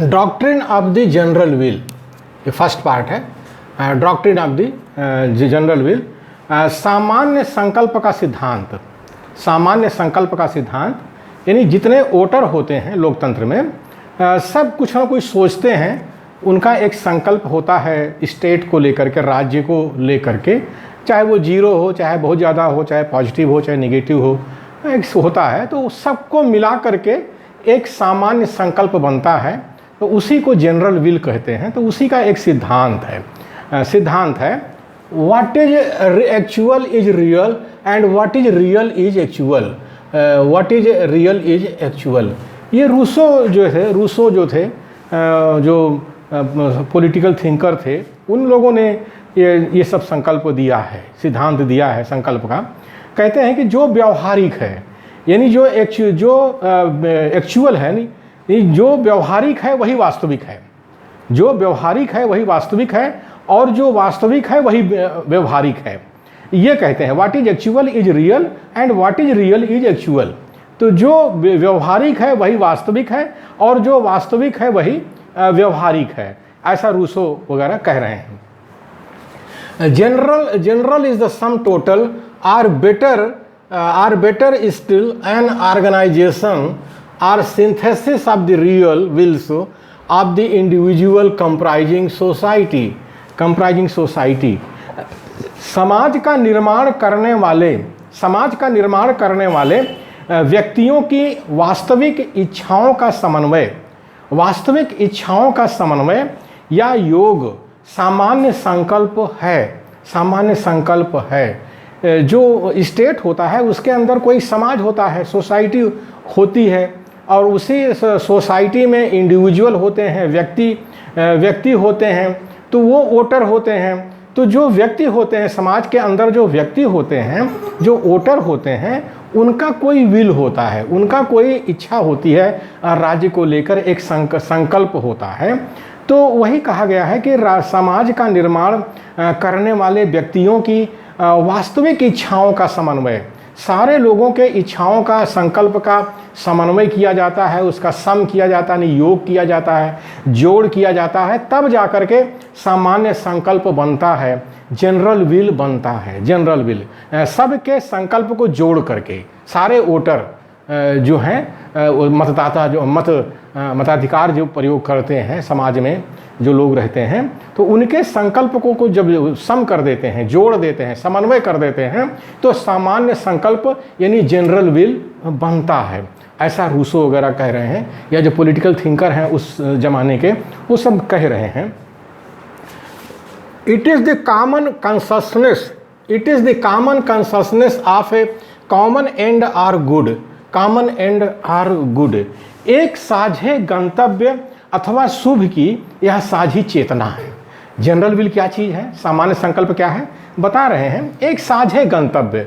Doctrine of the general will, ये first part है। Doctrine of the general will, सामान्य संकल्प का सिद्धांत। सामान्य संकल्प का सिद्धांत यानी जितने वोटर होते हैं लोकतंत्र में, सब कुछ ना कुछ सोचते हैं, उनका एक संकल्प होता है स्टेट को लेकर के, राज्य को लेकर के, चाहे वो जीरो हो, चाहे बहुत ज़्यादा हो, चाहे पॉजिटिव हो, चाहे नेगेटिव हो, एक होता है। तो सबको मिला करके एक सामान्य संकल्प बनता है, तो उसी को जनरल विल कहते हैं। तो उसी का एक सिद्धांत है what is actual is real and what is real is actual. What is real is actual, ये रूसो जो थे, जो पॉलिटिकल थिंकर थे, उन लोगों ने ये सब संकल्प दिया है, सिद्धांत दिया है संकल्प का। कहते हैं कि जो व्यवहारिक है, यानी जो एक्चुअल है, नहीं, जो व्यवहारिक है वही वास्तविक है। जो व्यवहारिक है वही वास्तविक है, और जो वास्तविक है वही व्यवहारिक है। ये कहते हैं what is actual is real and what is real is actual. तो जो व्यवहारिक है वही वास्तविक है, और जो वास्तविक है वही व्यवहारिक है, ऐसा रूसो वगैरह कह रहे हैं। General is the sum total are better still an organization are synthesis of the real wills of the individual comprising society. समाज का निर्माण करने वाले व्यक्तियों की वास्तविक इच्छाओं का समन्वय या योग सामान्य संकल्प है। जो स्टेट होता है उसके अंदर कोई समाज होता है, सोसाइटी होती है, और उसी सोसाइटी में इंडिविजुअल होते हैं, व्यक्ति होते हैं, तो वो वोटर होते हैं। तो जो व्यक्ति होते हैं, समाज के अंदर जो व्यक्ति होते हैं, जो वोटर होते हैं, उनका कोई विल होता है, उनका कोई इच्छा होती है, राज्य को लेकर एक संकल्प होता है। तो वही कहा गया है कि समाज का निर्माण करने वाले व्यक्तियों की वास्तविक इच्छाओं का समन्वय, सारे लोगों के इच्छाओं का, संकल्प का समन्वय किया जाता है, उसका सम किया जाता है, योग किया जाता है, जोड़ किया जाता है, तब जाकर के सामान्य संकल्प बनता है, जनरल विल बनता है। जनरल विल सबके संकल्प को जोड़ करके, सारे वोटर जो हैं, मतदाता जो मताधिकार जो प्रयोग करते हैं समाज में जो लोग रहते हैं, तो उनके संकल्प को जब सम कर देते हैं, जोड़ देते हैं, समन्वय कर देते हैं, तो सामान्य संकल्प यानी जनरल विल बनता है, ऐसा रूसो वगैरह कह रहे हैं, या जो पॉलिटिकल थिंकर हैं उस जमाने के, वो सब कह रहे हैं। It is the common consciousness of a common end or good. एक साझे गंतव्य अथवा शुभ की यह साझी चेतना है। जनरल विल क्या चीज़ है, सामान्य संकल्प क्या है, बता रहे हैं। एक साझे गंतव्य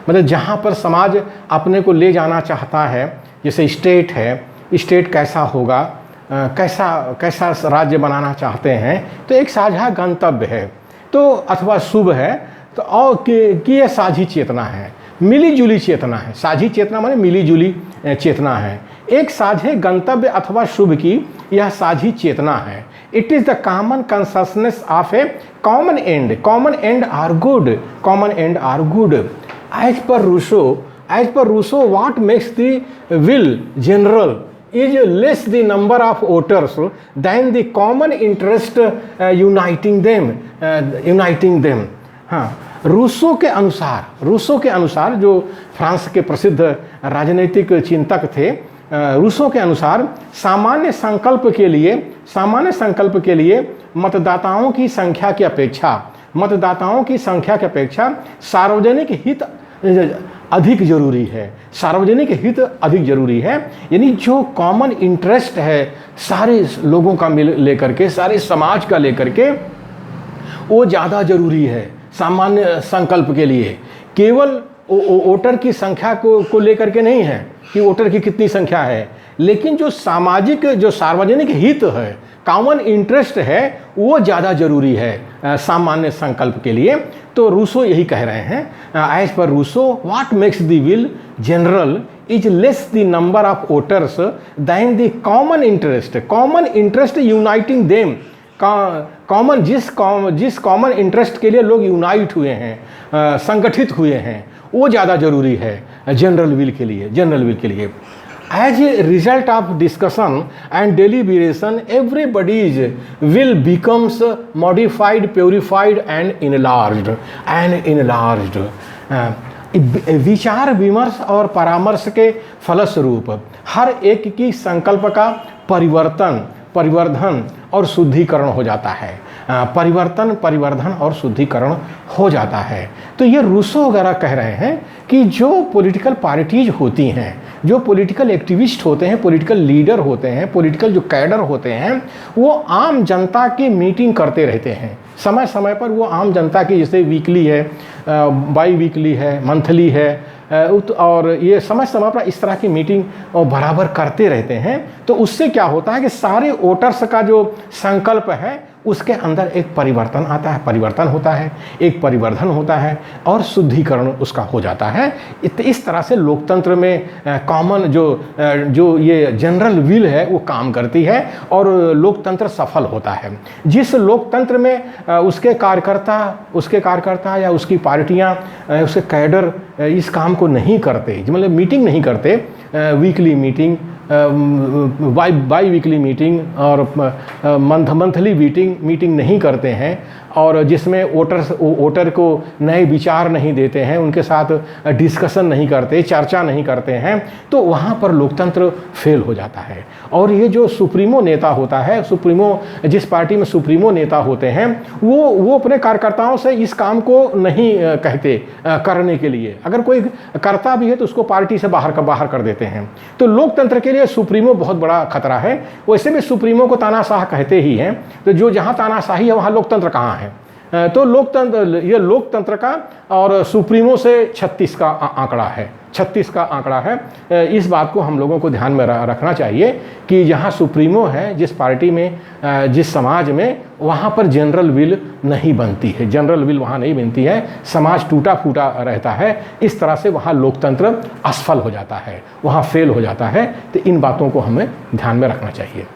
मतलब जहाँ पर समाज अपने को ले जाना चाहता है, जैसे स्टेट है, स्टेट कैसा होगा, कैसा राज्य बनाना चाहते हैं, तो एक साझा गंतव्य है, तो अथवा शुभ है, तो और कि यह साझी चेतना है, मिलीजुली चेतना है। साझी चेतना माने मिलीजुली चेतना है। एक साझे गंतव्य अथवा शुभ की यह साझी चेतना है। It is the common consciousness of a common end or good. As per Rousseau what makes the will general is less the number of voters than the common interest uniting them। हाँ, Rousseau के अनुसार जो France के प्रसिद्ध राजनीतिक चिंतक थे, Rousseau के अनुसार सामान्य संकल्प के लिए मतदाताओं की संख्या की अपेक्षा सार्वजनिक हित अधिक जरूरी है। यानी जो कॉमन इंटरेस्ट है सारे लोगों का लेकर के, सारे समाज का लेकर के, वो ज़्यादा जरूरी है सामान्य संकल्प के लिए। केवल वोटर की संख्या को लेकर के नहीं है, कि वोटर की कितनी संख्या है, लेकिन जो सामाजिक जो सार्वजनिक हित है, कॉमन इंटरेस्ट है, वो ज़्यादा जरूरी है सामान्य संकल्प के लिए। तो रूसो यही कह रहे हैं, as per Rousseau what makes the will general is less the number of voters than the common interest. Common interest uniting them, common जिस कॉमन इंटरेस्ट के लिए लोग यूनाइट हुए हैं, संगठित हुए हैं, वो ज़्यादा जरूरी है जनरल विल के लिए, जनरल विल के लिए। As a result of discussion and deliberation, everybody's will becomes modified, purified and enlarged. विचार विमर्श और परामर्श के फलस्वरूप हर एक की संकल्प का परिवर्धन और शुद्धिकरण हो जाता है। परिवर्धन और शुद्धिकरण हो जाता है। तो ये रूसो वगैरह कह रहे हैं कि जो पॉलिटिकल पार्टीज होती हैं, जो पॉलिटिकल एक्टिविस्ट होते हैं, पॉलिटिकल लीडर होते हैं, पॉलिटिकल जो कैडर होते हैं, वो आम जनता की मीटिंग करते रहते हैं। समय समय पर वो आम जनता की, जैसे वीकली है, बाई वीकली है, मंथली है, और ये समय समय पर इस तरह की मीटिंग बराबर करते रहते हैं। तो उससे क्या होता है कि सारे वोटर्स का जो संकल्प है उसके अंदर एक परिवर्तन आता है, परिवर्तन होता है, एक परिवर्धन होता है और शुद्धिकरण उसका हो जाता है। इस तरह से लोकतंत्र में कॉमन जो ये जनरल विल है वो काम करती है और लोकतंत्र सफल होता है। जिस लोकतंत्र में उसके कार्यकर्ता या उसकी पार्टियां, उसके कैडर इस काम को नहीं करते, मतलब मीटिंग नहीं करते, weekly meeting, by weekly meeting और मंथली मीटिंग नहीं करते हैं, और जिसमें वोटर को नए विचार नहीं देते हैं, उनके साथ डिस्कशन नहीं करते, चर्चा नहीं करते हैं, तो वहाँ पर लोकतंत्र फेल हो जाता है। और ये जो सुप्रीमो नेता होता है, जिस पार्टी में सुप्रीमो नेता होते हैं, वो अपने कार्यकर्ताओं से इस काम को नहीं कहते करने के लिए। अगर कोई करता भी है तो उसको पार्टी से बाहर कर देते हैं। तो लोकतंत्र के लिए सुप्रीमो बहुत बड़ा खतरा है। वैसे भी सुप्रीमो को तानाशाह कहते ही हैं, तो जो जहाँ तानाशाही है वहाँ लोकतंत्र कहाँ है। तो ये लोकतंत्र का और सुप्रीमो से 36 का आंकड़ा है, 36 का आंकड़ा है। इस बात को हम लोगों को ध्यान में रखना चाहिए कि जहाँ सुप्रीमो है, जिस पार्टी में, जिस समाज में, वहाँ पर जनरल विल नहीं बनती है, जनरल विल वहाँ नहीं बनती है, समाज टूटा फूटा रहता है। इस तरह से वहाँ लोकतंत्र असफल हो जाता है, वहाँ फेल हो जाता है। तो इन बातों को हमें ध्यान में रखना चाहिए।